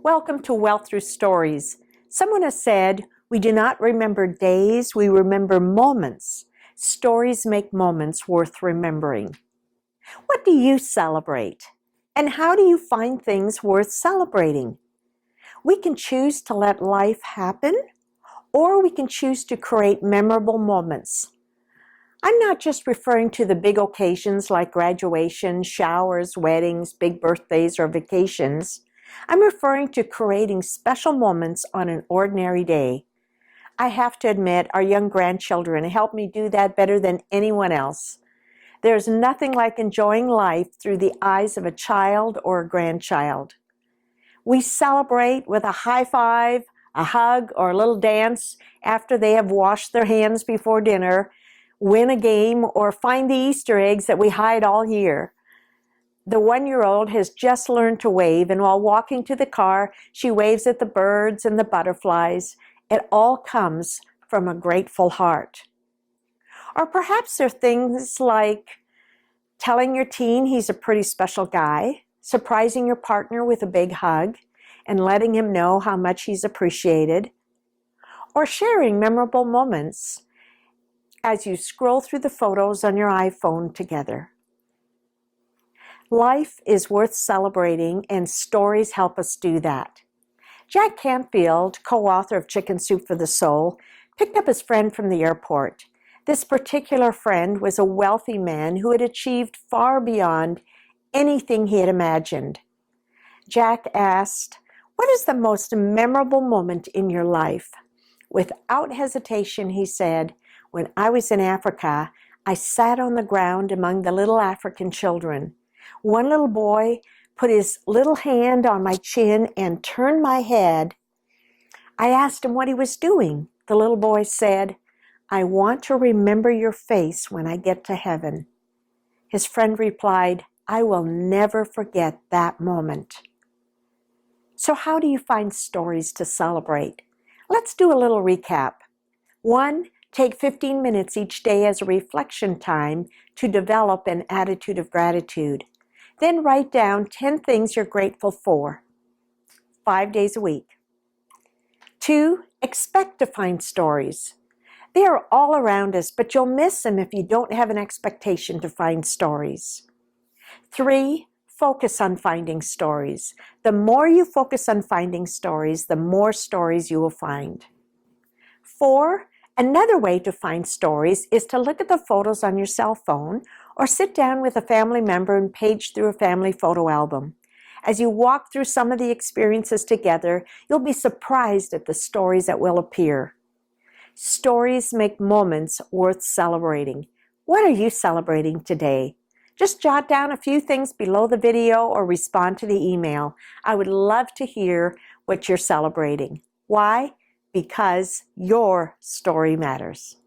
Welcome to Wealth Through Stories. Someone has said, we do not remember days, we remember moments. Stories make moments worth remembering. What do you celebrate? And how do you find things worth celebrating? We can choose to let life happen, or we can choose to create memorable moments. I'm not just referring to the big occasions like graduation, showers, weddings, big birthdays, or vacations. I'm referring to creating special moments on an ordinary day. I have to admit, our young grandchildren help me do that better than anyone else. There's nothing like enjoying life through the eyes of a child or a grandchild. We celebrate with a high five, a hug, or a little dance after they have washed their hands before dinner, win a game, or find the Easter eggs that we hide all year. The 1-year-old has just learned to wave, and while walking to the car, she waves at the birds and the butterflies. It all comes from a grateful heart. Or perhaps there are things like telling your teen he's a pretty special guy, surprising your partner with a big hug, and letting him know how much he's appreciated, or sharing memorable moments as you scroll through the photos on your iPhone together. Life is worth celebrating, and stories help us do that. Jack Canfield, co-author of Chicken Soup for the Soul, picked up his friend from the airport. This particular friend was a wealthy man who had achieved far beyond anything he had imagined. Jack asked, "What is the most memorable moment in your life?" Without hesitation, he said, "When I was in Africa, I sat on the ground among the little African children. One little boy put his little hand on my chin and turned my head. I asked him what he was doing. The little boy said, 'I want to remember your face when I get to heaven.' His friend replied, 'I will never forget that moment.'" So how do you find stories to celebrate? Let's do a little recap. 1, take 15 minutes each day as a reflection time to develop an attitude of gratitude. Then write down 10 things you're grateful for, 5 days a week. 2, expect to find stories. They are all around us, but you'll miss them if you don't have an expectation to find stories. 3, focus on finding stories. The more you focus on finding stories, the more stories you will find. 4, another way to find stories is to look at the photos on your cell phone or sit down with a family member and page through a family photo album. As you walk through some of the experiences together, you'll be surprised at the stories that will appear. Stories make moments worth celebrating. What are you celebrating today? Just jot down a few things below the video or respond to the email. I would love to hear what you're celebrating. Why? Because your story matters.